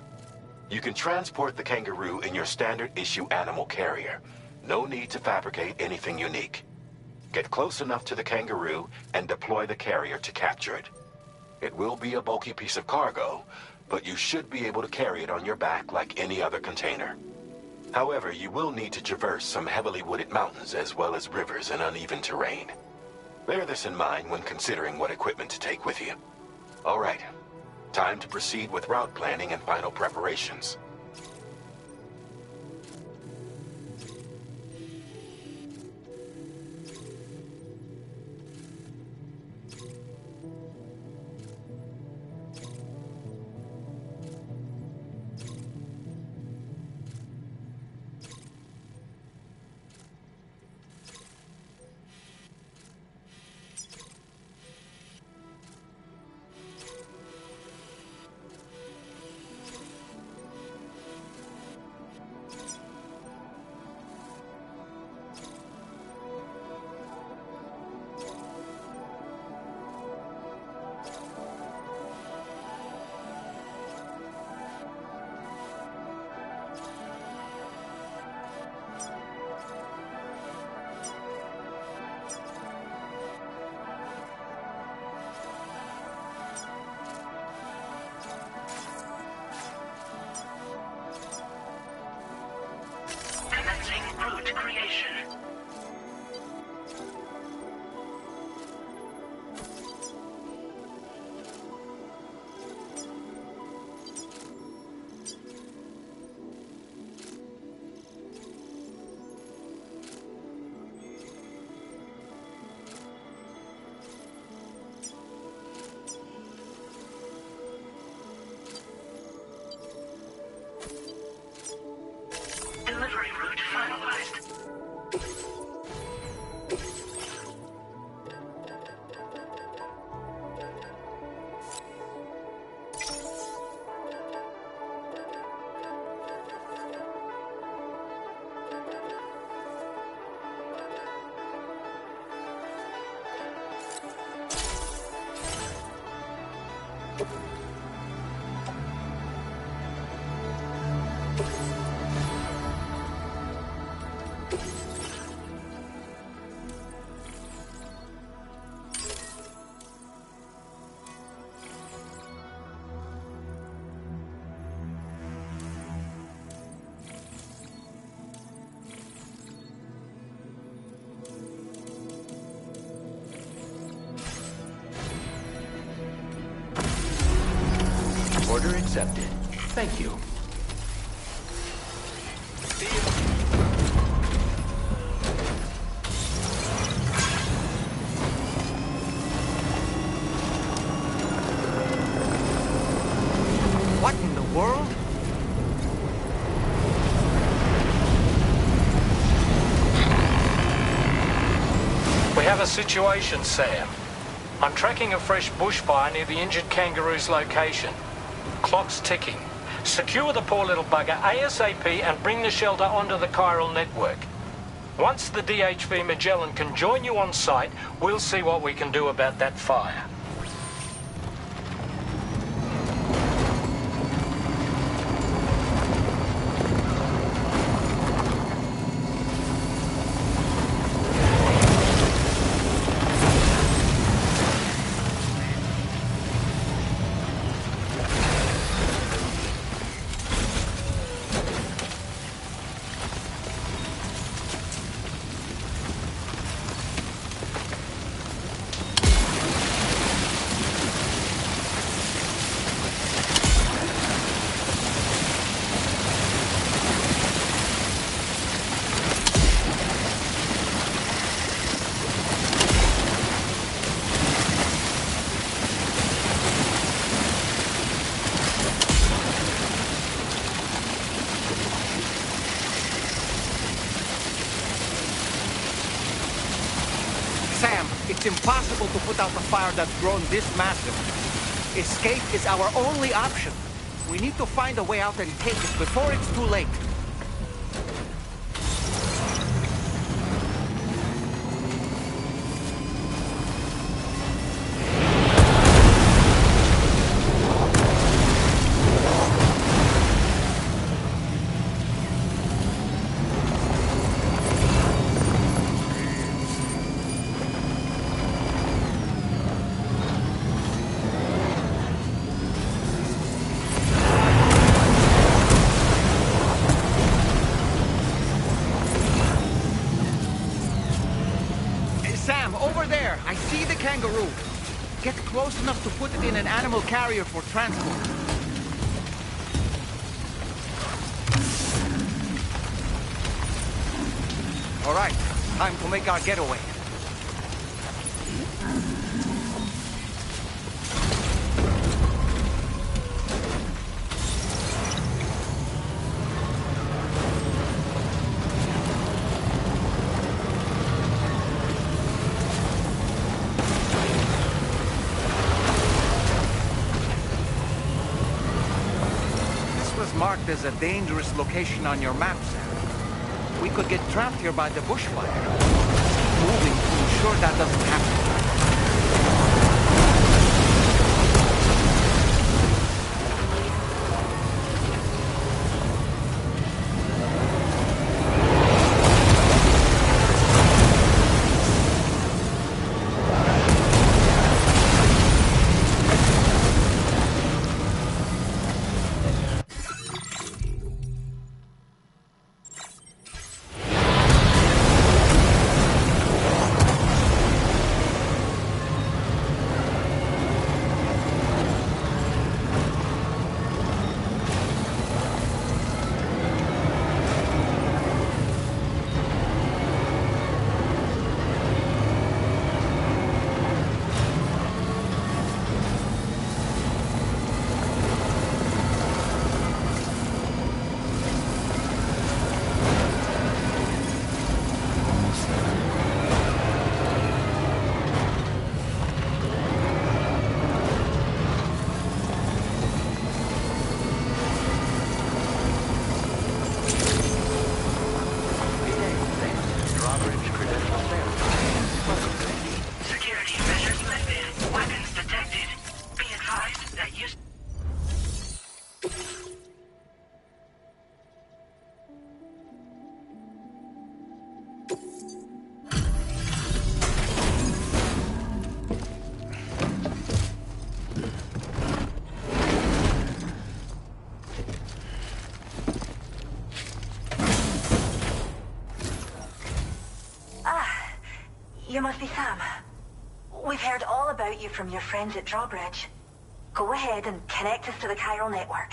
S12: You can transport the kangaroo in your standard issue animal carrier. No need to fabricate anything unique. Get close enough to the kangaroo and deploy the carrier to capture it. It will be a bulky piece of cargo, but you should be able to carry it on your back like any other container. However, you will need to traverse some heavily wooded mountains as well as rivers and uneven terrain. Bear this in mind when considering what equipment to take with you. All right, time to proceed with route planning and final preparations.
S8: Order accepted. Thank you.
S1: What in the world?
S6: We have a situation, Sam. I'm tracking a fresh bushfire near the injured kangaroo's location. Clock's ticking. Secure the poor little bugger ASAP and bring the shelter onto the chiral network. Once the DHV Magellan can join you on site, we'll see what we can do about that fire.
S1: Sam, it's impossible to put out the fire that's grown this massive. Escape is our only option. We need to find a way out and take it before it's too late. Sam, over there! I see the kangaroo! Get close enough to put it in an animal carrier for transport. All right, time to make our getaway. Marked as a dangerous location on your map, Sam. We could get trapped here by the bushfire. Moving to ensure that doesn't happen.
S18: You must be Sam. We've heard all about you from your friends at Drawbridge.
S3: Go ahead and connect us to the chiral network.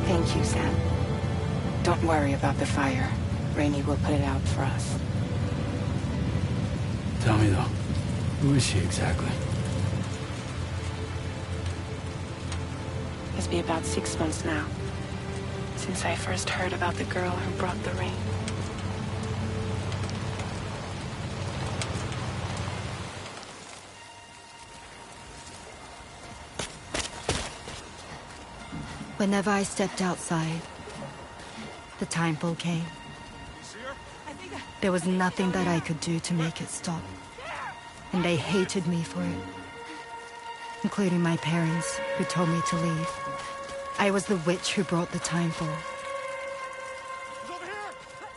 S5: Thank you, Sam. Don't worry about the fire. Rainey will put it out for us.
S9: Tell me though, who is she exactly?
S5: It's been about 6 months now, since I first heard about the girl who brought the rain.
S16: Whenever I stepped outside, the timefall came. There was nothing that I could do to make it stop. And they hated me for it. Including my parents, who told me to leave. I was the witch who brought the timefall.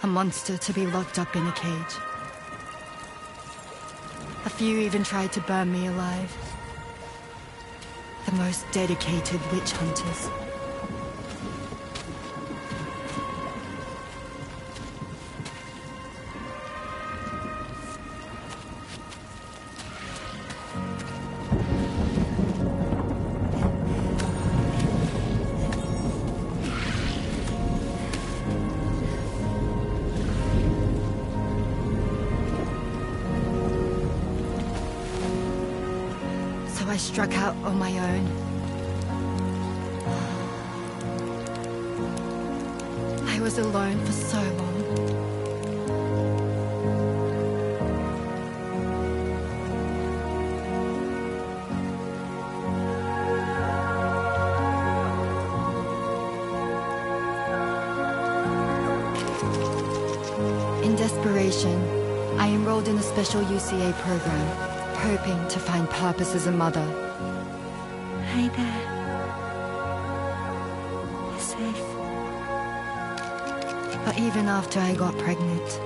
S16: A monster to be locked up in a cage. A few even tried to burn me alive. The most dedicated witch hunters. I struck out on my own. I was alone for so long. In desperation, I enrolled in a special UCA program. Hoping to find purpose as a mother.
S5: Hi there. You're safe.
S16: But even after I got pregnant,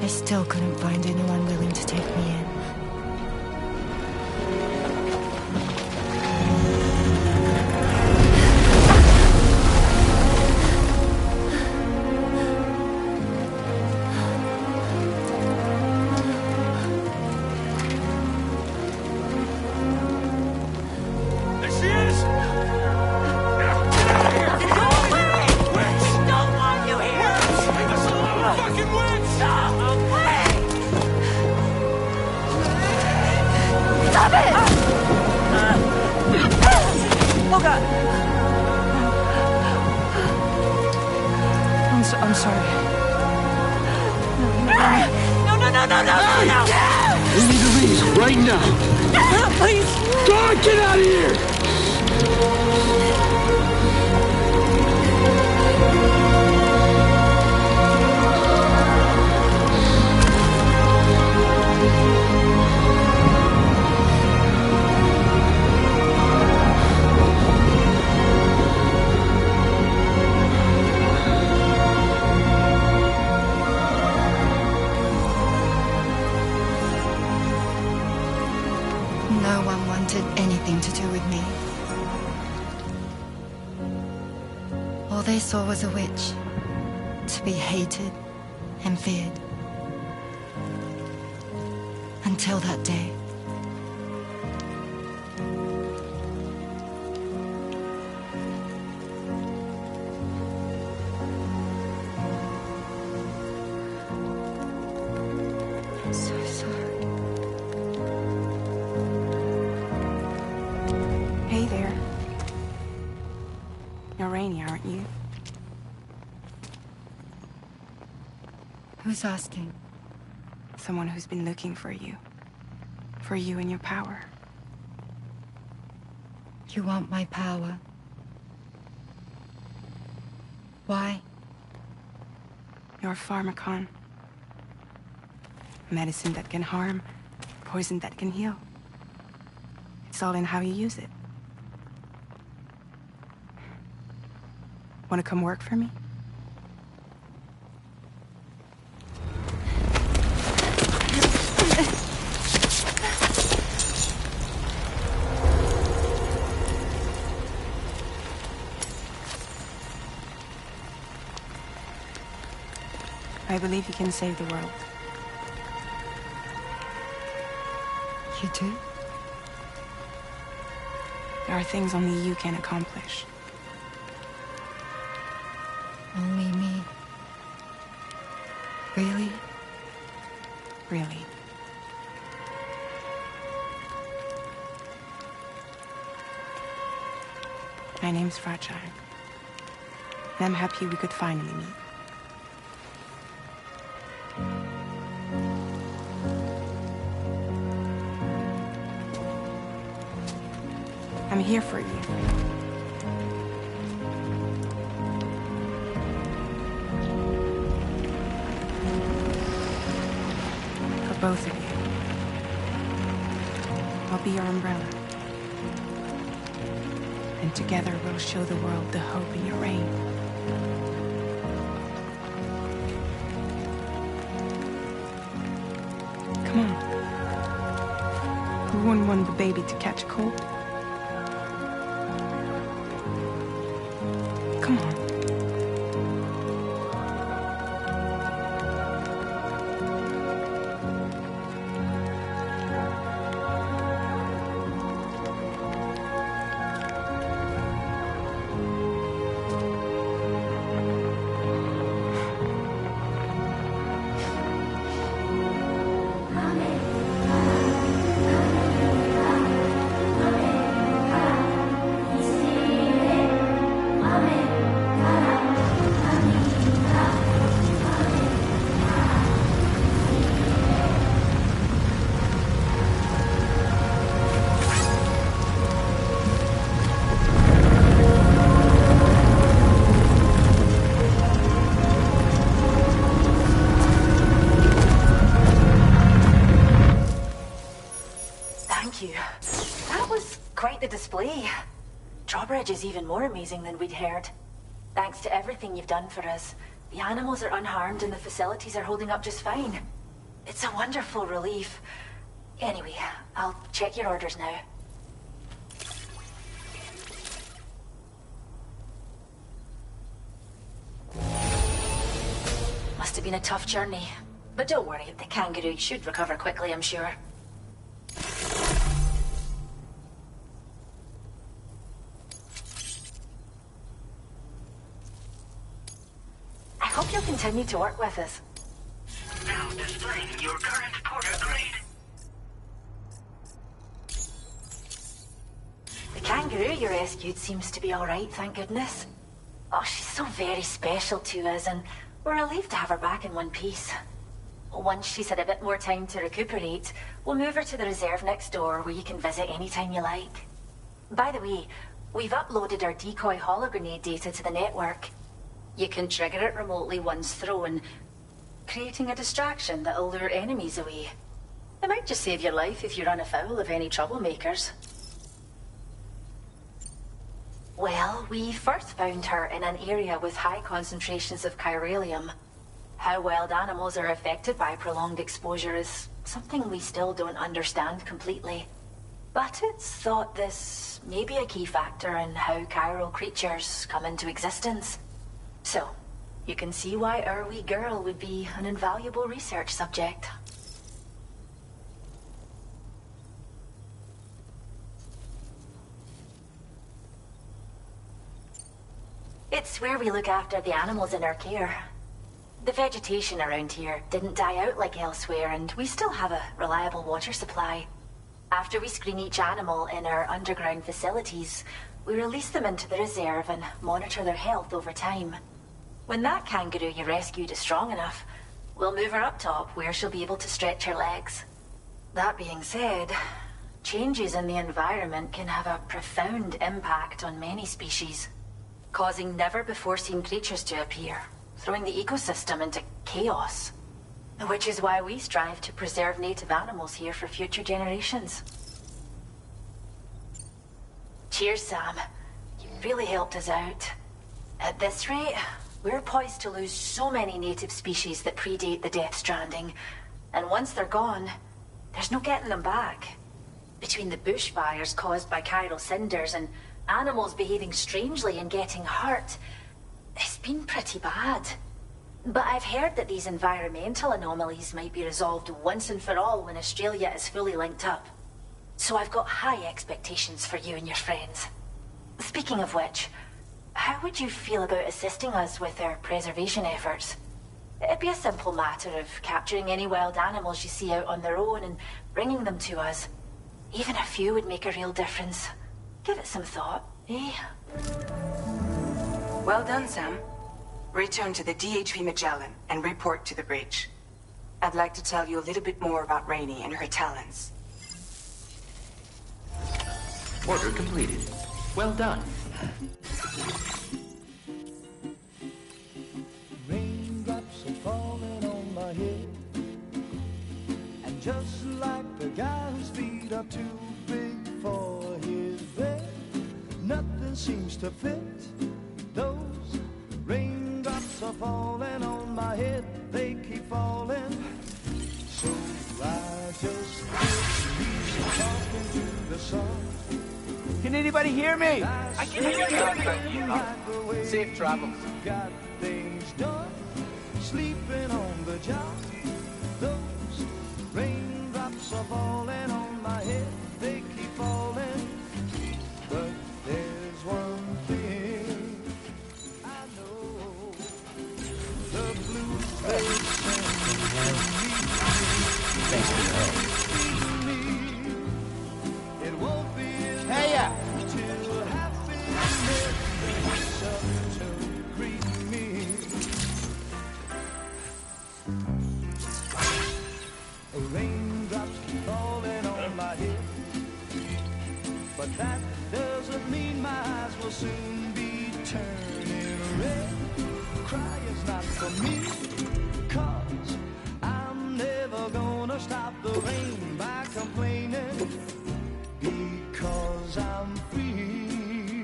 S16: I still couldn't find anyone willing to take me in.
S5: I'm sorry.
S2: No.
S18: We need to leave right now.
S2: Please.
S18: God, get out of here!
S16: No one wanted anything to do with me. All they saw was a witch, to be hated and feared. Until that day. I'm so sorry.
S5: Hey there. You're Rainey, aren't you?
S16: Who's asking?
S5: Someone who's been looking for you. For you and your power.
S16: You want my power? Why?
S5: You're a pharmacon. Medicine that can harm, poison that can heal. It's all in how you use it. Want to come work for me? I believe you can save the world.
S16: You do?
S5: There are things only you can accomplish.
S16: Only me. Really?
S5: Really. My name's Fragile. And I'm happy we could finally meet. I'm here for you. For both of you. I'll be your umbrella. And together we'll show the world the hope in your reign. Come on. Who wouldn't want the baby to catch a cold? Come on.
S19: Display. Drawbridge is even more amazing than we'd heard. Thanks to everything you've done for us, the animals are unharmed and the facilities are holding up just fine. It's a wonderful relief. Anyway, I'll check your orders now. Must have been a tough journey. But don't worry, the kangaroo should recover quickly, I'm sure. I hope you'll continue to work with us.
S3: Now displaying your current porter grade.
S19: The kangaroo you rescued seems to be alright, thank goodness. Oh, she's so very special to us, and we're relieved to have her back in one piece. Once she's had a bit more time to recuperate, we'll move her to the reserve next door where you can visit anytime you like. By the way, we've uploaded our decoy hologrenade data to the network. You can trigger it remotely once thrown, creating a distraction that'll lure enemies away. It might just save your life if you run afoul of any troublemakers. Well, we first found her in an area with high concentrations of chiralium. How wild animals are affected by prolonged exposure is something we still don't understand completely. But it's thought this may be a key factor in how chiral creatures come into existence. So, you can see why our wee girl would be an invaluable research subject. It's where we look after the animals in our care. The vegetation around here didn't die out like elsewhere, and we still have a reliable water supply. After we screen each animal in our underground facilities, we release them into the reserve and monitor their health over time. When that kangaroo you rescued is strong enough, we'll move her up top where she'll be able to stretch her legs. That being said, changes in the environment can have a profound impact on many species, causing never-before-seen creatures to appear, throwing the ecosystem into chaos. Which is why we strive to preserve native animals here for future generations. Cheers, Sam. You really helped us out. At this rate, we're poised to lose so many native species that predate the Death Stranding. And once they're gone, there's no getting them back. Between the bushfires caused by chiral cinders and animals behaving strangely and getting hurt, it's been pretty bad. But I've heard that these environmental anomalies might be resolved once and for all when Australia is fully linked up. So I've got high expectations for you and your friends. Speaking of which, how would you feel about assisting us with our preservation efforts? It'd be a simple matter of capturing any wild animals you see out on their own and bringing them to us. Even a few would make a real difference. Give it some thought, eh?
S5: Well done, Sam. Return to the DHV Magellan and report to the bridge. I'd like to tell you a little bit more about Rainey and her talents.
S20: Order completed. Well done.
S7: Raindrops are falling on my head, and just like the guy whose feet are too big for his bed, nothing seems to fit. Those raindrops are falling on my head, they keep falling. So I just keep talking to the sun.
S11: Can anybody hear me?
S7: I can hear you.
S11: Safe travels.
S7: Got things done, sleeping on the job. Those raindrops are falling on my head, they keep falling. But there's one thing I know, the blue face
S9: Thanks for your help.
S7: it won't be
S11: Hey, yeah.
S7: till happiness wakes up to greet me. Raindrops keep falling on my head, but that doesn't mean my eyes will soon be turning red. Crying's not for me, 'cause I'm never gonna stop the rain by complaining, because I'm free.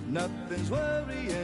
S7: Nothing's worrying